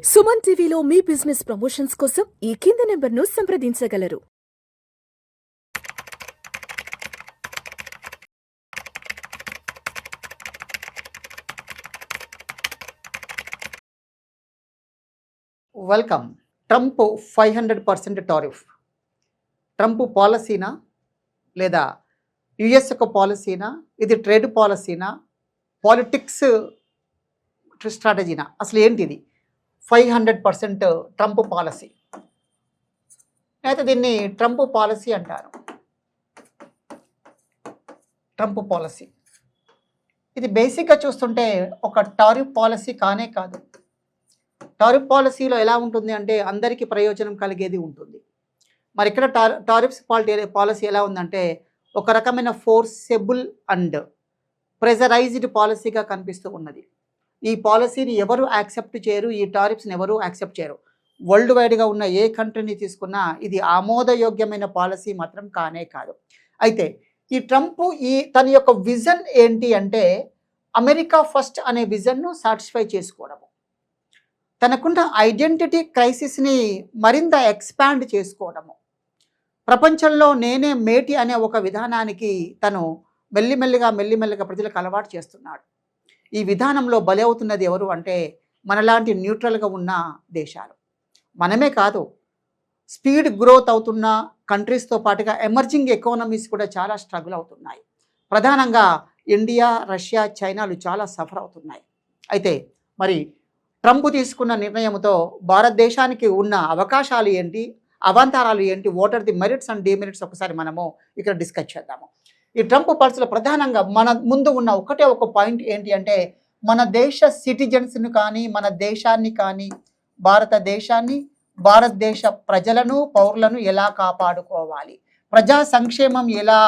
సుమన్ టీవీలో మీ business promotions కోసం ఈ కింది నెంబర్ను సంప్రదించగలరు. వెల్కమ్. Trump 500% tariff. ట్రంప్ పాలసీనా లేదా యుఎస్ యొక్క పాలసీనా, ఇది ట్రేడ్ పాలసీనా, పాలిటిక్స్ స్ట్రాటజీనా, అసలు ఏంటిది? 500% ట్రంప్ పాలసీ, అయితే దీన్ని ట్రంప్ పాలసీ అంటారు. ట్రంప్ పాలసీ ఇది బేసిక్గా చూస్తుంటే ఒక టారిఫ్ పాలసీ కానే కాదు. టారిఫ్ పాలసీలో ఎలా ఉంటుంది అంటే అందరికీ ప్రయోజనం కలిగేది ఉంటుంది. మరి ఇక్కడ టారిఫ్స్ పాలసీ ఎలా ఉందంటే ఒక రకమైన ఫోర్సెబుల్ అండ్ ప్రెజరైజ్డ్ పాలసీగా కనిపిస్తూ ఉన్నది. ఈ పాలసీని ఎవరు యాక్సెప్ట్ చేయరు, ఈ టారిఫ్స్ని ఎవరు యాక్సెప్ట్ చేయరు. వరల్డ్ వైడ్గా ఉన్న ఏ కంట్రీని తీసుకున్నా ఇది ఆమోదయోగ్యమైన పాలసీ మాత్రం కానే కాదు. అయితే ఈ ట్రంప్ తన యొక్క విజన్ ఏంటి అంటే అమెరికా ఫస్ట్ అనే విజన్ను సాటిస్ఫై చేసుకోవడము, తనకున్న ఐడెంటిటీ క్రైసిస్ని మరింత ఎక్స్పాండ్ చేసుకోవడము, ప్రపంచంలో నేనే మేటి అనే ఒక విధానానికి తను మెల్లిమెల్లిగా ప్రజలకు అలవాటు చేస్తున్నాడు. ఈ విధానంలో బలి అవుతున్నది ఎవరు అంటే మనలాంటి న్యూట్రల్గా ఉన్న దేశాలు. మనమే కాదు, స్పీడ్ గ్రోత్ అవుతున్న కంట్రీస్తో పాటుగా ఎమర్జింగ్ ఎకానమీస్ కూడా చాలా స్ట్రగుల్ అవుతున్నాయి. ప్రధానంగా ఇండియా, రష్యా, చైనాలు చాలా సఫర్ అవుతున్నాయి. అయితే మరి ట్రంప్ తీసుకున్న నిర్ణయంతో భారతదేశానికి ఉన్న అవకాశాలు ఏంటి, అవాంతరాలు ఏంటి, what are the merits and demerits ఒకసారి మనము ఇక్కడ డిస్కస్ చేద్దాము. ఈ ట్రంప్ పాలసీలో ప్రధానంగా మన ముందు ఉన్న ఒక పాయింట్ ఏంటి అంటే మన దేశ సిటిజన్స్ను కానీ, మన దేశాన్ని కానీ, భారతదేశ ప్రజలను, పౌరులను ఎలా కాపాడుకోవాలి, ప్రజా సంక్షేమం ఎలా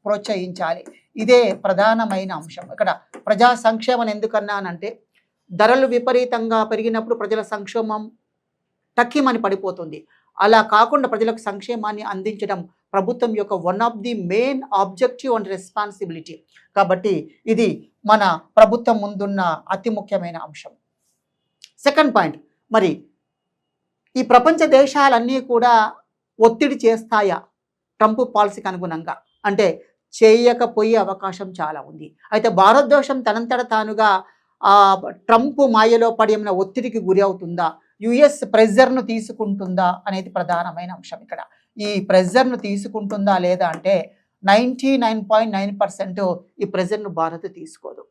ప్రోత్సహించాలి, ఇదే ప్రధానమైన అంశం. ఇక్కడ ప్రజా సంక్షేమం ఎందుకన్నానంటే ధరలు విపరీతంగా పెరిగినప్పుడు ప్రజల సంక్షేమం టక్కిమని పడిపోతుంది. అలా కాకుండా ప్రజలకు సంక్షేమాన్ని అందించడం ప్రభుత్వం యొక్క one of the main objective and responsibility. కాబట్టి ఇది మన ప్రభుత్వం ముందున్న అతి ముఖ్యమైన అంశం. సెకండ్ పాయింట్, మరి ఈ ప్రపంచ దేశాలన్నీ కూడా ఒత్తిడి చేస్తాయా ట్రంప్ పాలసీకి అనుగుణంగా అంటే చేయకపోయే అవకాశం చాలా ఉంది. అయితే భారతదేశం తనంతట తానుగా ట్రంప్ మాయలో పడి ఏమైనా ఒత్తిడికి గురి అవుతుందా, యుఎస్ ప్రెజర్ను తీసుకుంటుందా అనేది ప్రధానమైన అంశం. ఇక్కడ ఈ ప్రెజర్ను తీసుకుంటుందా లేదా అంటే 99.9% ఈ ప్రెజర్ను భారత్ తీసుకోదు.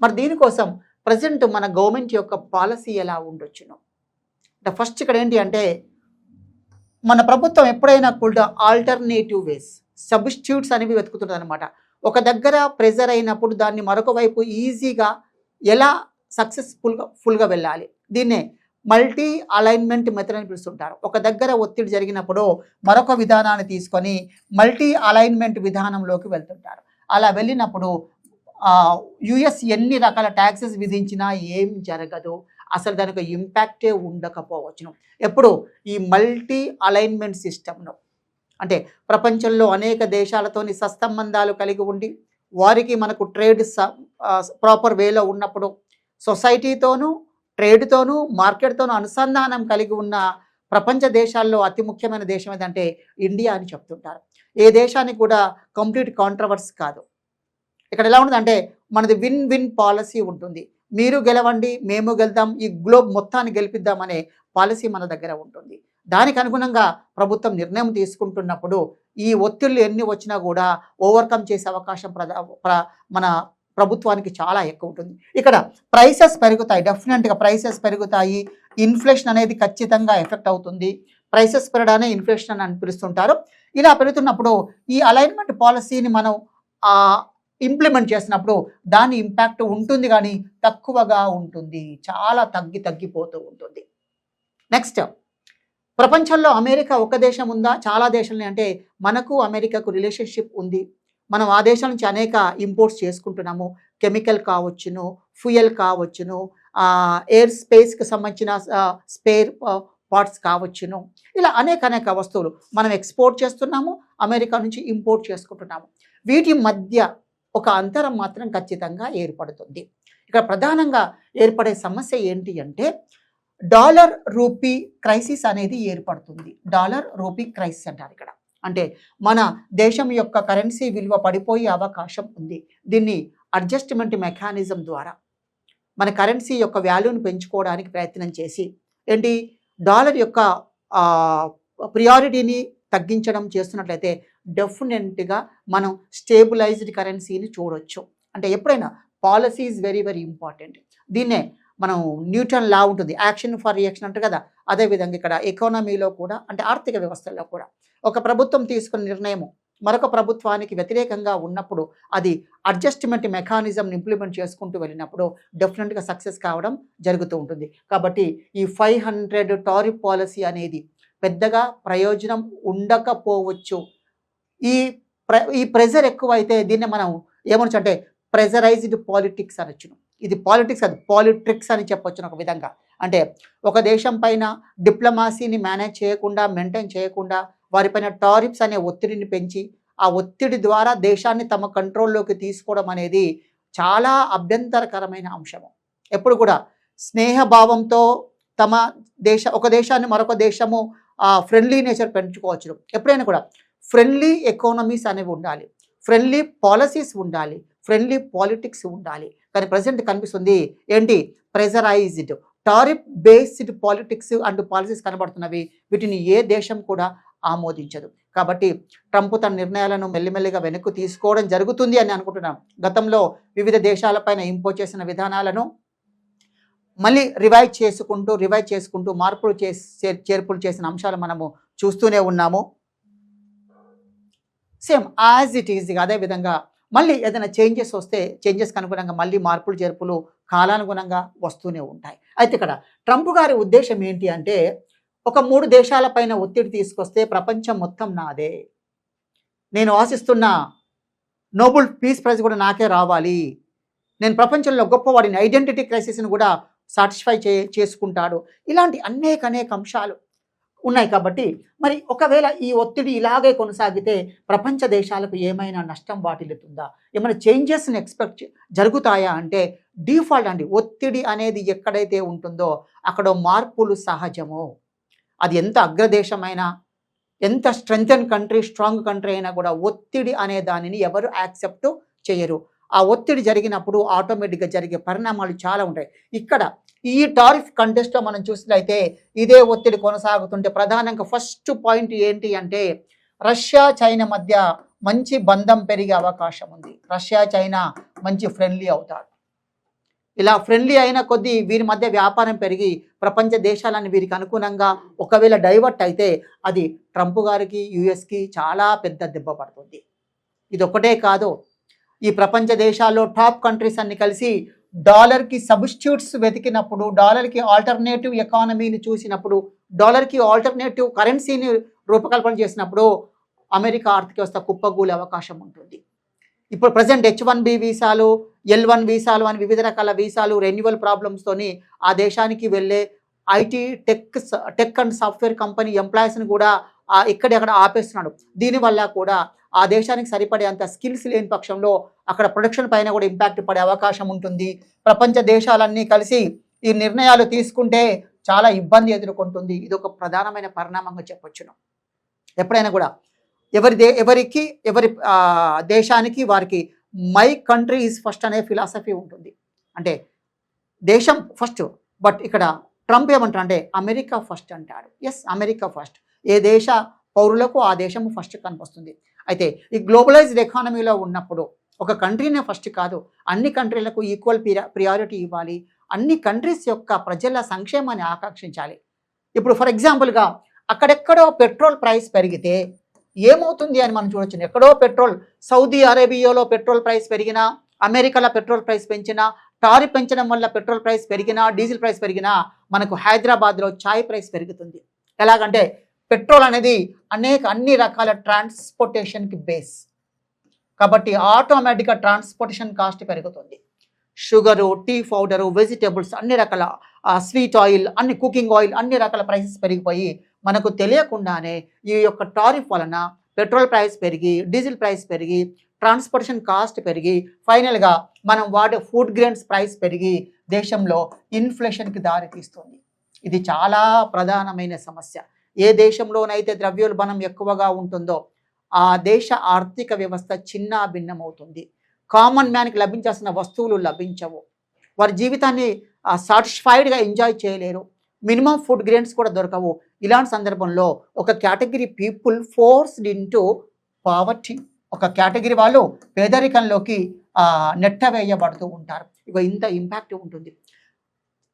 మరి దీనికోసం ప్రజెంట్ మన గవర్నమెంట్ యొక్క పాలసీ ఎలా ఉండొచ్చును అంటే ఫస్ట్ ఇక్కడ ఏంటి అంటే మన ప్రభుత్వం ఎప్పుడైనా కూడా ఆల్టర్నేటివ్ వేస్, సబ్స్టిట్యూట్స్ అనేవి వెతుకుతుంది అనమాట. ఒక దగ్గర ప్రెజర్ అయినప్పుడు దాన్ని మరొక వైపు ఈజీగా ఎలా సక్సెస్ఫుల్గా వెళ్ళాలి, దీన్నే మల్టీ అలైన్మెంట్ మెథడ్ అని పిలుస్తుంటారు. ఒక దగ్గర ఒత్తిడి జరిగినప్పుడు మరొక విధానాన్ని తీసుకొని మల్టీ అలైన్మెంట్ విధానంలోకి వెళ్తుంటారు. అలా వెళ్ళినప్పుడు యుఎస్ ఎన్ని రకాల ట్యాక్సెస్ విధించినా ఏం జరగదు, అసలు దానికి ఇంపాక్టే ఉండకపోవచ్చును. ఎప్పుడు ఈ మల్టీ అలైన్మెంట్ సిస్టమ్ను అంటే ప్రపంచంలో అనేక దేశాలతోని సత్సంబంధాలు కలిగి ఉండి వారికి మనకు ట్రేడ్ ప్రాపర్ వేలో ఉన్నప్పుడు సొసైటీతోనూ, ట్రేడ్తోనూ, మార్కెట్తోనూ అనుసంధానం కలిగి ఉన్న ప్రపంచ దేశాల్లో అతి ముఖ్యమైన దేశం ఏదంటే ఇండియా అని చెప్తుంటారు. ఏ దేశానికి కూడా కంప్లీట్ కాంట్రవర్సీ కాదు. ఇక్కడ ఎలా ఉంటుందంటే మనది విన్ విన్ పాలసీ ఉంటుంది. మీరు గెలవండి, మేము గెలుద్దాం, ఈ గ్లోబ్ మొత్తాన్ని గెలిపిద్దామనే పాలసీ మన దగ్గర ఉంటుంది. దానికి అనుగుణంగా ప్రభుత్వం నిర్ణయం తీసుకుంటున్నప్పుడు ఈ ఒత్తిళ్ళు ఎన్ని వచ్చినా కూడా ఓవర్కమ్ చేసే అవకాశం మన ప్రభుత్వానికి చాలా ఎక్కువ ఉంటుంది. ఇక్కడ ప్రైసెస్ పెరుగుతాయి, డెఫినెట్గా ప్రైసెస్ పెరుగుతాయి. ఇన్ఫ్లేషన్ అనేది ఖచ్చితంగా ఎఫెక్ట్ అవుతుంది. ప్రైసెస్ పెరగానే ఇన్ఫ్లేషన్ అని పిలుస్తుంటారు. ఇలా పెరుగుతున్నప్పుడు ఈ అలైన్మెంట్ పాలసీని మనం ఇంప్లిమెంట్ చేసినప్పుడు దాని ఇంపాక్ట్ ఉంటుంది కానీ తక్కువగా ఉంటుంది, చాలా తగ్గిపోతూ ఉంటుంది. నెక్స్ట్, ప్రపంచంలో అమెరికా ఒక దేశం ఉందా, చాలా దేశాలని అంటే మనకు అమెరికాకు రిలేషన్షిప్ ఉంది. మనం ఆ దేశం నుంచి అనేక ఇంపోర్ట్స్ చేసుకుంటున్నాము. కెమికల్ కావచ్చును, ఫ్యూయల్ కావచ్చును, ఎయిర్ స్పేస్కి సంబంధించిన స్పేర్ పార్ట్స్ కావచ్చును, ఇలా అనేక వస్తువులు మనం ఎక్స్పోర్ట్ చేస్తున్నాము, అమెరికా నుంచి ఇంపోర్ట్ చేసుకుంటున్నాము. వీటి మధ్య ఒక అంతరం మాత్రం ఖచ్చితంగా ఏర్పడుతుంది. ఇక్కడ ప్రధానంగా ఏర్పడే సమస్య ఏంటి అంటే డాలర్ రూపీ క్రైసిస్ అనేది ఏర్పడుతుంది. డాలర్ రూపీ క్రైసిస్ అంటారు ఇక్కడ. అంటే మన దేశం యొక్క కరెన్సీ విలువ పడిపోయే అవకాశం ఉంది. దీన్ని అడ్జస్ట్మెంట్ మెకానిజం ద్వారా మన కరెన్సీ యొక్క వాల్యూని పెంచుకోవడానికి ప్రయత్నం చేసి ఏంటి డాలర్ యొక్క ప్రియారిటీని తగ్గించడం చేస్తున్నట్లయితే డెఫినెట్గా మనం స్టేబులైజ్డ్ కరెన్సీని చూడొచ్చు. అంటే ఎప్పుడైనా policy is very very important. దీన్నే మనం న్యూటన్ లా ఉంటుంది, యాక్షన్ ఫర్ రియాక్షన్ అంటారు కదా. అదేవిధంగా ఇక్కడ ఎకానమీలో కూడా అంటే ఆర్థిక వ్యవస్థల్లో కూడా ఒక ప్రభుత్వం తీసుకున్న నిర్ణయం మరొక ప్రభుత్వానికి వ్యతిరేకంగా ఉన్నప్పుడు అది అడ్జస్ట్మెంట్ మెకానిజంని ఇంప్లిమెంట్ చేసుకుంటూ వెళ్ళినప్పుడు డెఫినెట్గా సక్సెస్ కావడం జరుగుతూ ఉంటుంది. కాబట్టి ఈ 500 టారిఫ్ పాలసీ అనేది పెద్దగా ప్రయోజనం ఉండకపోవచ్చు. ఈ ప్రెజర్ ఎక్కువైతే దీన్ని మనం ఏమనొచ్చు అంటే ప్రెజరైజ్డ్ పాలిటిక్స్ అనొచ్చును. ఇది పాలిటిక్స్ అది పాలిట్రిక్స్ అని చెప్పొచ్చును ఒక విధంగా. అంటే ఒక దేశం పైన డిప్లొమాసీని మేనేజ్ చేయకుండా మెయింటైన్ చేయకుండా వారిపైన టారిఫ్స్ అనే ఒత్తిడిని పెంచి ఆ ఒత్తిడి ద్వారా దేశాన్ని తమ కంట్రోల్లోకి తీసుకోవడం అనేది చాలా అభ్యంతరకరమైన అంశము. ఎప్పుడు కూడా స్నేహభావంతో ఒక దేశాన్ని మరొక దేశము ఫ్రెండ్లీ నేచర్ పెంచుకోవచ్చు. ఎప్పుడైనా కూడా ఫ్రెండ్లీ ఎకానమీస్ అనేవి ఉండాలి, ఫ్రెండ్లీ పాలసీస్ ఉండాలి, ఫ్రెండ్లీ పాలిటిక్స్ ఉండాలి. కానీ ప్రజెంట్ కనిపిస్తుంది ఏంటి pressurised tariff based politics and policies కనబడుతున్నవి. వీటిని ఏ దేశం కూడా ఆమోదించదు. కాబట్టి ట్రంప్ తన నిర్ణయాలను మెల్లిమెల్లిగా వెనక్కు తీసుకోవడం జరుగుతుంది అని అనుకుంటున్నాం. గతంలో వివిధ దేశాలపైన ఇంపోజ్ చేసిన విధానాలను మళ్ళీ రివైజ్ చేసుకుంటూ మార్పులు చేర్పులు చేసిన అంశాలు మనము చూస్తూనే ఉన్నాము. Same as it is. అదేవిధంగా మళ్ళీ ఏదైనా చేంజెస్కి అనుగుణంగా మళ్ళీ మార్పులు చేర్పులు కాలానుగుణంగా వస్తూనే ఉంటాయి. అయితే ఇక్కడ ట్రంప్ గారి ఉద్దేశం ఏంటి అంటే ఒక 3 దేశాలపైన ఒత్తిడి తీసుకొస్తే ప్రపంచం మొత్తం నాదే, నేను ఆశిస్తున్న నోబెల్ పీస్ ప్రైజ్ కూడా నాకే రావాలి, నేను ప్రపంచంలో గొప్పవాడిని, ఐడెంటిటీ క్రైసిస్ని కూడా సాటిస్ఫై చేసుకుంటాడు. ఇలాంటి అనేక అంశాలు ఉన్నాయి. కాబట్టి మరి ఒకవేళ ఈ ఒత్తిడి ఇలాగే కొనసాగితే ప్రపంచ దేశాలకు ఏమైనా నష్టం వాటిల్లుతుందా, ఏమైనా చేంజెస్ని ఎక్స్పెక్ట్ జరుగుతాయా అంటే డిఫాల్ట్ అండి. ఒత్తిడి అనేది ఎక్కడైతే ఉంటుందో అక్కడ మార్పులు సహజము. అది ఎంత అగ్రదేశమైనా ఎంత స్ట్రాంగ్ కంట్రీ అయినా కూడా ఒత్తిడి అనే దానిని ఎవరు యాక్సెప్ట్ చేయరు. ఆ ఒత్తిడి జరిగినప్పుడు ఆటోమేటిక్గా జరిగే పరిణామాలు చాలా ఉంటాయి. ఇక్కడ ఈ టారిఫ్ కంటెస్ట్లో మనం చూసినట్లయితే ఇదే ఒత్తిడి కొనసాగుతుంటే ప్రధానంగా ఫస్ట్ పాయింట్ ఏంటి అంటే రష్యా చైనా మధ్య మంచి బంధం పెరిగే అవకాశం ఉంది. రష్యా చైనా మంచి ఫ్రెండ్లీ అవుతారు. ఇలా ఫ్రెండ్లీ అయిన కొద్దీ వీరి మధ్య వ్యాపారం పెరిగి ప్రపంచ దేశాలను వీరికి అనుగుణంగా ఒకవేళ డైవర్ట్ అయితే అది ట్రంప్ గారికి యుఎస్కి చాలా పెద్ద దెబ్బ పడుతుంది. ఇది ఒకటే కాదు, ఈ ప్రపంచ దేశాల్లో టాప్ కంట్రీస్ అన్ని కలిసి డాలర్కి సబ్స్టిట్యూట్స్ వెతికినప్పుడు, డాలర్కి ఆల్టర్నేటివ్ ఎకానమీని చూసినప్పుడు, డాలర్కి ఆల్టర్నేటివ్ కరెన్సీని రూపకల్పన చేసినప్పుడు అమెరికా ఆర్థిక వ్యవస్థ కుప్పగూలే అవకాశం ఉంటుంది. ఇప్పుడు ప్రజెంట్ H1B వీసాలు, L1 వీసాలు అని వివిధ రకాల వీసాలు రెన్యువల్ ప్రాబ్లమ్స్తోని ఆ దేశానికి వెళ్ళే IT tech and software company ఎంప్లాయీస్ని కూడా ఎక్కడెక్కడ ఆపేస్తున్నాడు. దీనివల్ల కూడా ఆ దేశానికి సరిపడే అంత స్కిల్స్ లేని పక్షంలో అక్కడ ప్రొడక్షన్ పైన కూడా ఇంపాక్ట్ పడే అవకాశం ఉంటుంది. ప్రపంచ దేశాలన్నీ కలిసి ఈ నిర్ణయాలు తీసుకుంటే చాలా ఇబ్బంది ఎదుర్కొంటుంది. ఇది ఒక ప్రధానమైన పరిణామంగా చెప్పొచ్చును. ఎప్పుడైనా కూడా ఎవరి దేశానికి వారికి మై కంట్రీ ఈజ్ ఫస్ట్ అనే ఫిలాసఫీ ఉంటుంది. అంటే దేశం ఫస్ట్, బట్ ఇక్కడ ట్రంప్ ఏమంటారు అంటే అమెరికా ఫస్ట్ అంటాడు. Yes, America first. ఏ దేశ పౌరులకు ఆ దేశము ఫస్ట్ కనిపిస్తుంది. అయితే ఈ గ్లోబలైజ్డ్ ఎకానమీలో ఉన్నప్పుడు ఒక కంట్రీనే ఫస్ట్ కాదు, అన్ని కంట్రీలకు ఈక్వల్ ప్రియారిటీ ఇవ్వాలి, అన్ని కంట్రీస్ యొక్క ప్రజల సంక్షేమాన్ని ఆకాంక్షించాలి. ఇప్పుడు ఫర్ ఎగ్జాంపుల్గా అక్కడెక్కడో పెట్రోల్ ప్రైస్ పెరిగితే ఏమవుతుంది అని మనం చూడొచ్చు. ఎక్కడో సౌదీ అరేబియాలో పెట్రోల్ ప్రైస్ పెరిగినా, అమెరికాలో పెట్రోల్ ప్రైస్ పెంచినా, టారిఫ్ పెంచడం వల్ల పెట్రోల్ ప్రైస్ పెరిగినా, డీజిల్ ప్రైస్ పెరిగినా మనకు హైదరాబాద్లో చాయ్ ప్రైస్ పెరుగుతుంది. ఎలాగంటే పెట్రోల్ అనేది అన్ని రకాల ట్రాన్స్పోర్టేషన్కి బేస్ కాబట్టి ఆటోమేటిక్గా ట్రాన్స్పోర్టేషన్ కాస్ట్ పెరుగుతుంది. షుగరు, టీ పౌడరు, వెజిటేబుల్స్, అన్ని రకాల స్వీట్ ఆయిల్, అన్ని కుకింగ్ ఆయిల్, అన్ని రకాల ప్రైసెస్ పెరిగిపోయి మనకు తెలియకుండానే ఈ యొక్క టారిఫ్ వలన పెట్రోల్ ప్రైస్ పెరిగి, డీజిల్ ప్రైస్ పెరిగి, ట్రాన్స్పోర్టేషన్ కాస్ట్ పెరిగి, ఫైనల్గా మనం వాడే ఫుడ్ గ్రెయిన్స్ ప్రైస్ పెరిగి దేశంలో ఇన్ఫ్లేషన్కి దారి తీస్తుంది. ఇది చాలా ప్రధానమైన సమస్య. ఏ దేశంలోనైతే ద్రవ్యోల్బణం ఎక్కువగా ఉంటుందో ఆ దేశ ఆర్థిక వ్యవస్థ చిన్న భిన్నమవుతుంది. కామన్ మ్యాన్కి లభించాల్సిన వస్తువులు లభించవు. వారి జీవితాన్ని సాటిస్ఫైడ్గా ఎంజాయ్ చేయలేరు. మినిమం ఫుడ్ గ్రెయిన్స్ కూడా దొరకవు. ఇలాంటి సందర్భంలో ఒక category people forced into poverty, ఒక కేటగిరీ వాళ్ళు పేదరికంలోకి నెట్టవేయబడుతూ ఉంటారు. ఇక ఇంత ఇంపాక్ట్ ఉంటుంది.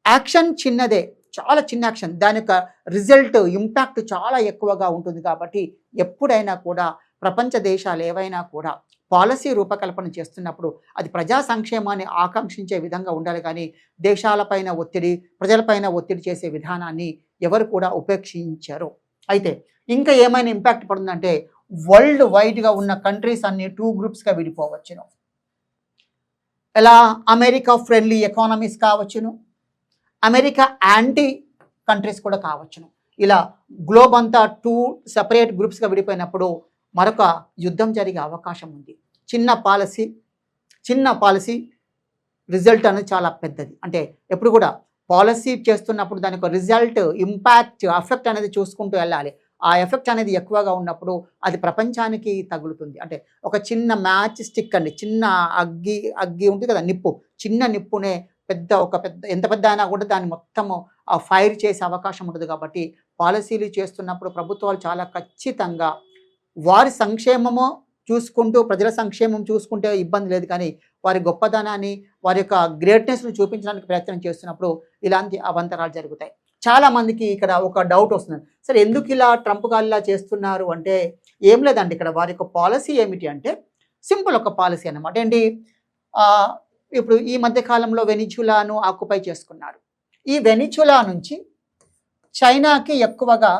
యాక్షన్ చిన్నదే, చాలా చిన్న యాక్షన్, దాని యొక్క రిజల్ట్ ఇంపాక్ట్ చాలా ఎక్కువగా ఉంటుంది. కాబట్టి ఎప్పుడైనా కూడా ప్రపంచ దేశాలు ఏవైనా కూడా పాలసీ రూపకల్పన చేస్తున్నప్పుడు అది ప్రజా సంక్షేమాన్ని ఆకాంక్షించే విధంగా ఉండాలి. కానీ దేశాలపైన ఒత్తిడి, ప్రజలపైన ఒత్తిడి చేసే విధానాన్ని ఎవరు కూడా ఉపేక్షించారు. అయితే ఇంకా ఏమైనా ఇంపాక్ట్ పడుతుందంటే వరల్డ్ వైడ్గా ఉన్న కంట్రీస్ అన్ని 2 గ్రూప్స్గా విడిపోవచ్చును. ఎలా? అమెరికా ఫ్రెండ్లీ ఎకానమీస్ కావచ్చును, అమెరికా యాంటీ కంట్రీస్ కూడా కావచ్చును. ఇలా గ్లోబ్ అంతా 2 సెపరేట్ గ్రూప్స్గా విడిపోయినప్పుడు మరొక యుద్ధం జరిగే అవకాశం ఉంది. చిన్న పాలసీ రిజల్ట్ అనేది చాలా పెద్దది. అంటే ఎప్పుడు కూడా పాలసీ చేస్తున్నప్పుడు దాని యొక్క రిజల్ట్, ఇంపాక్ట్, ఎఫెక్ట్ అనేది చూసుకుంటూ వెళ్ళాలి. ఆ ఎఫెక్ట్ అనేది ఎక్కువగా ఉన్నప్పుడు అది ప్రపంచానికి తగులుతుంది. అంటే ఒక చిన్న మ్యాచ్ స్టిక్ అండి, చిన్న అగ్గి ఉంటుంది కదా, నిప్పు, చిన్న నిప్పునే ఎంత పెద్ద అయినా కూడా దాన్ని మొత్తము ఫైర్ చేసే అవకాశం ఉంటుంది. కాబట్టి పాలసీలు చేస్తున్నప్పుడు ప్రభుత్వాలు చాలా ఖచ్చితంగా వారి సంక్షేమము చూసుకుంటూ, ప్రజల సంక్షేమం చూసుకుంటే ఇబ్బంది లేదు. కానీ వారి గొప్పదనాన్ని, వారి యొక్క గ్రేట్నెస్ను చూపించడానికి ప్రయత్నం చేస్తున్నప్పుడు ఇలాంటి అవంతరాలు జరుగుతాయి. చాలామందికి ఇక్కడ ఒక డౌట్ వస్తుంది, సరే ఎందుకు ఇలా ట్రంప్ గారు ఇలా చేస్తున్నారు అంటే ఏం లేదండి. ఇక్కడ వారి యొక్క పాలసీ ఏమిటి అంటే సింపుల్ ఒక పాలసీ అన్నమాట. ఏంటి? ఇప్పుడు ఈ మధ్య కాలంలో వెనిజులాను ఆక్యుపై చేసుకున్నారు. ఈ వెనిజులా నుంచి చైనాకి ఎక్కువగా,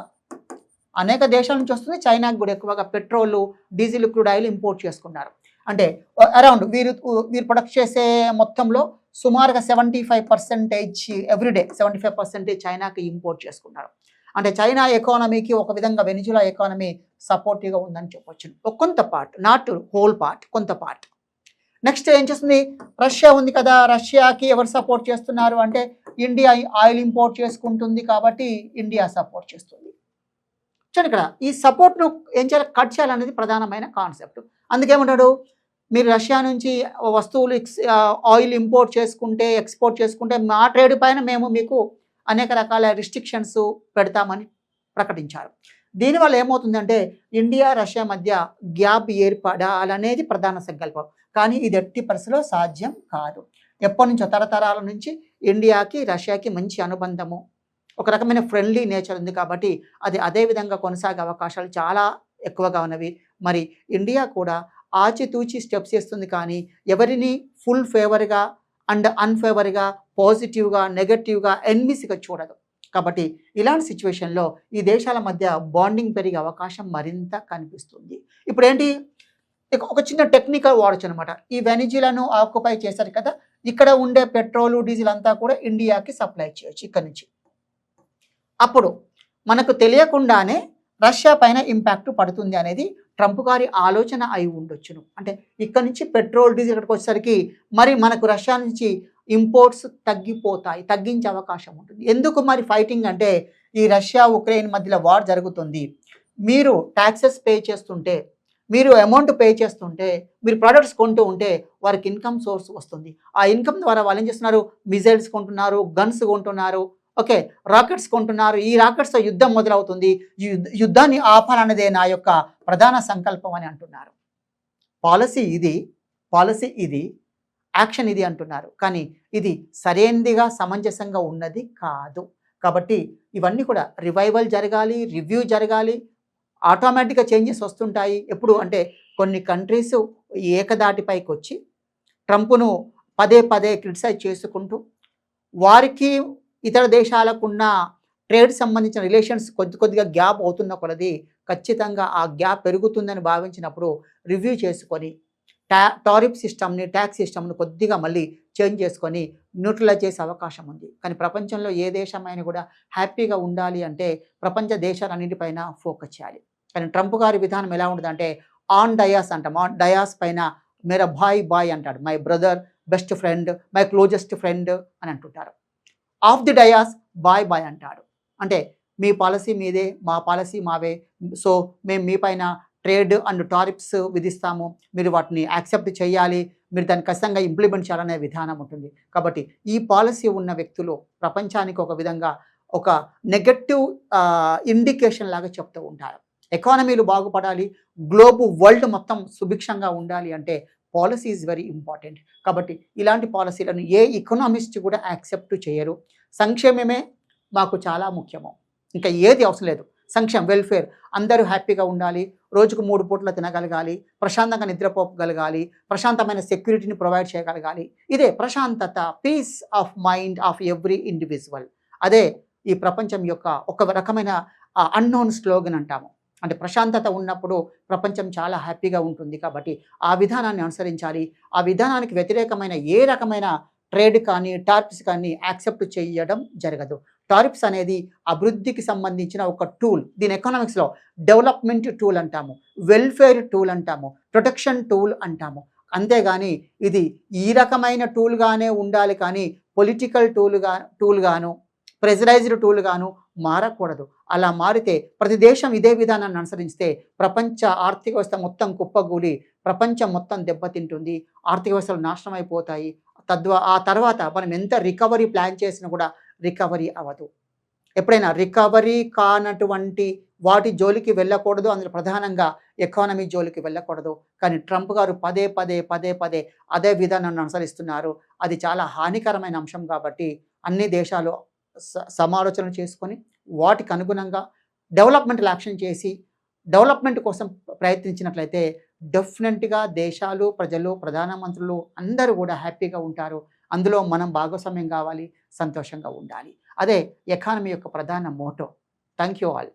అనేక దేశాల నుంచి వస్తుంది, చైనాకి కూడా ఎక్కువగా petrol, diesel, crude oil import చేసుకున్నారు. అంటే అరౌండ్ వీరు ప్రొడక్ట్ చేసే మొత్తంలో సుమారుగా 75% ఎవ్రీడే 75% చైనాకి ఇంపోర్ట్ చేసుకున్నారు. అంటే చైనా ఎకానమీకి ఒక విధంగా వెనిజులా ఎకానమీ సపోర్టివ్గా ఉందని చెప్పొచ్చు. కొంత పార్ట్, నాట్ హోల్ పార్ట్, కొంత పార్ట్. నెక్స్ట్ ఏం చేస్తుంది? రష్యా ఉంది కదా, రష్యాకి ఎవరు సపోర్ట్ చేస్తున్నారు అంటే ఇండియా ఆయిల్ ఇంపోర్ట్ చేసుకుంటుంది కాబట్టి ఇండియా సపోర్ట్ చేస్తుంది. చూడండి, ఇక్కడ ఈ సపోర్ట్ను ఏం చేయాలి? కట్ చేయాలనేది ప్రధానమైన కాన్సెప్ట్. అందుకేమంటాడు, మీరు రష్యా నుంచి వస్తువులు ఆయిల్ ఇంపోర్ట్ చేసుకుంటే, ఎక్స్పోర్ట్ చేసుకుంటే మా ట్రేడ్ పైన మేము మీకు అనేక రకాల రిస్ట్రిక్షన్స్ పెడతామని ప్రకటించారు. దీనివల్ల ఏమవుతుందంటే ఇండియా రష్యా మధ్య గ్యాప్ ఏర్పడాలనేది ప్రధాన సంకల్పం. కానీ ఇది ఎట్టి పరిస్థితిలో సాధ్యం కాదు. ఎప్పటి నుంచో తరతరాల నుంచి ఇండియాకి రష్యాకి మంచి అనుబంధము, ఒక రకమైన ఫ్రెండ్లీ నేచర్ ఉంది. కాబట్టి అది అదే విధంగా కొనసాగే అవకాశాలు చాలా ఎక్కువగా ఉన్నవి. మరి ఇండియా కూడా ఆచితూచి స్టెప్స్ చేస్తుంది. కానీ ఎవరిని ఫుల్ ఫేవర్గా అండ్ అన్ఫేవర్గా, పాజిటివ్గా, నెగటివ్గా, ఎన్మిస్గా చూడదు. కాబట్టి ఇలాంటి సిచ్యువేషన్లో ఈ దేశాల మధ్య బాండింగ్ పెరిగే అవకాశం మరింత కనిపిస్తుంది. ఇప్పుడు ఏంటి? ఒక చిన్న టెక్నికల్ వాడచ్చు అనమాట. ఈ వెనిజులాను ఆక్యుపై చేశారు కదా, ఇక్కడ ఉండే పెట్రోలు, డీజిల్ అంతా కూడా ఇండియాకి సప్లై చేయొచ్చు ఇక్కడ నుంచి. అప్పుడు మనకు తెలియకుండానే రష్యా పైన ఇంపాక్ట్ పడుతుంది అనేది ట్రంప్ గారి ఆలోచన అయి ఉండొచ్చును. అంటే ఇక్కడ నుంచి పెట్రోల్, డీజిల్ ఇక్కడికి వచ్చేసరికి మరి మనకు రష్యా నుంచి ఇంపోర్ట్స్ తగ్గించే అవకాశం ఉంటుంది. ఎందుకు మరి ఫైటింగ్ అంటే ఈ రష్యా ఉక్రెయిన్ మధ్యలో వార్ జరుగుతుంది. మీరు ట్యాక్సెస్ పే చేస్తుంటే, మీరు అమౌంట్ పే చేస్తుంటే, మీరు ప్రొడక్ట్స్ కొంటూ ఉంటే వారికి ఇన్కమ్ సోర్స్ వస్తుంది. ఆ ఇన్కమ్ ద్వారా వాళ్ళు ఏం చేస్తున్నారు? మిజైల్స్ కొంటున్నారు, గన్స్ కొంటున్నారు, ఓకే, రాకెట్స్ కొంటున్నారు. ఈ రాకెట్స్తో యుద్ధం మొదలవుతుంది. ఈ యుద్ధాన్ని ఆపాలన్నదే నా యొక్క ప్రధాన సంకల్పం అని అంటున్నారు. పాలసీ ఇది, యాక్షన్ ఇది అంటున్నారు. కానీ ఇది సరైనదిగా, సమంజసంగా ఉన్నది కాదు. కాబట్టి ఇవన్నీ కూడా రివైవల్ జరగాలి, రివ్యూ జరగాలి. ఆటోమేటిక్గా చేంజెస్ వస్తుంటాయి. ఎప్పుడు అంటే కొన్ని కంట్రీస్ ఏకదాటిపైకి వచ్చి ట్రంప్ను పదే క్రిటిసైజ్ చేసుకుంటూ వారికి ఇతర దేశాలకున్న ట్రేడ్ సంబంధించిన రిలేషన్స్ కొద్దిగా గ్యాప్ అవుతున్న కొలది ఖచ్చితంగా ఆ గ్యాప్ పెరుగుతుందని భావించినప్పుడు రివ్యూ చేసుకొని టారిఫ్ సిస్టమ్ని, ట్యాక్స్ సిస్టమ్ని కొద్దిగా మళ్ళీ చేంజ్ చేసుకొని న్యూట్రలైజ్ చేసే అవకాశం ఉంది. కానీ ప్రపంచంలో ఏ దేశమైనా కూడా హ్యాపీగా ఉండాలి అంటే ప్రపంచ దేశాలన్నింటిపైన ఫోకస్ చేయాలి. కానీ ట్రంప్ గారి విధానం ఎలా ఉంటుందంటే ఆన్ డయాస్ అంటాం, ఆన్ డయాస్ పైన మేరా బాయ్ అంటాడు, my brother, best friend, my closest friend అని అంటుంటారు. Off the dais boy boy అంటాడు. అంటే మీ పాలసీ మీదే, మా పాలసీ మావే, సో మేము మీ పైన ట్రేడ్ అండ్ టారిఫ్స్ విధిస్తాము, మీరు వాటిని యాక్సెప్ట్ చేయాలి, మీరు దాన్ని ఖచ్చితంగా ఇంప్లిమెంట్ చేయాలనే విధానం ఉంటుంది. కాబట్టి ఈ పాలసీ ఉన్న వ్యక్తులు ప్రపంచానికి ఒక విధంగా ఒక నెగటివ్ ఇండికేషన్ లాగా చెప్తూ ఉంటారు. ఎకానమీలు బాగుపడాలి, వరల్డ్ మొత్తం సుభిక్షంగా ఉండాలి అంటే పాలసీ ఈజ్ వెరీ ఇంపార్టెంట్. కాబట్టి ఇలాంటి పాలసీలను ఏ ఎకనామిస్ట్ కూడా యాక్సెప్ట్ చేయరు. సంక్షేమమే మాకు చాలా ముఖ్యము, ఇంకా ఏది అవసరం లేదు. సంక్షేమం, వెల్ఫేర్, అందరూ హ్యాపీగా ఉండాలి, రోజుకు 3 పూట్ల తినగలగాలి, ప్రశాంతంగా నిద్రపోగలగాలి, ప్రశాంతమైన సెక్యూరిటీని ప్రొవైడ్ చేయగలగాలి. ఇదే ప్రశాంతత, peace of mind of every individual. అదే ఈ ప్రపంచం యొక్క ఒక రకమైన అన్నోన్ స్లోగన్ అంటాము. అంటే ప్రశాంతత ఉన్నప్పుడు ప్రపంచం చాలా హ్యాపీగా ఉంటుంది. కాబట్టి ఆ విధానాన్ని అనుసరించాలి. ఆ విధానానికి వ్యతిరేకమైన ఏ రకమైన ట్రేడ్ కానీ టారిఫ్స్ కానీ యాక్సెప్ట్ చేయడం జరగదు. టారిఫ్స్ అనేది అభివృద్ధికి సంబంధించిన ఒక టూల్. దీని ఎకనామిక్స్లో డెవలప్మెంట్ టూల్ అంటాము, వెల్ఫేర్ టూల్ అంటాము, ప్రొటెక్షన్ టూల్ అంటాము. అంతేగాని ఇది ఈ రకమైన టూల్గానే ఉండాలి కానీ పొలిటికల్ టూల్గాను ప్రెజరైజ్డ్ టూల్గాను మారకూడదు. అలా మారితే ప్రతి దేశం ఇదే విధానాన్ని అనుసరిస్తే ప్రపంచ ఆర్థిక వ్యవస్థ మొత్తం కుప్పగూలి ప్రపంచం మొత్తం దెబ్బతింటుంది, ఆర్థిక వ్యవస్థలు నాశనం అయిపోతాయి. ఆ తర్వాత మనం ఎంత రికవరీ ప్లాన్ చేసినా కూడా రికవరీ అవ్వదు. ఎప్పుడైనా రికవరీ కానటువంటి వాటి జోలికి వెళ్ళకూడదు, అందులో ప్రధానంగా ఎకానమీ జోలికి వెళ్ళకూడదు. కానీ ట్రంప్ గారు పదే పదే అదే విధానాన్ని అనుసరిస్తున్నారు. అది చాలా హానికరమైన అంశం. కాబట్టి అన్ని దేశాలు సమాలోచన చేసుకొని వాటికి అనుగుణంగా డెవలప్మెంటల్ యాక్షన్ చేసి డెవలప్మెంట్ కోసం ప్రయత్నించినట్లయితే డెఫినెట్గా దేశాలు, ప్రజలు, ప్రధానమంత్రులు అందరూ కూడా హ్యాపీగా ఉంటారు. అందులో మనం భాగస్వామ్యం కావాలి, సంతోషంగా ఉండాలి. అదే ఎకానమీ యొక్క ప్రధాన మోటో. Thank you all.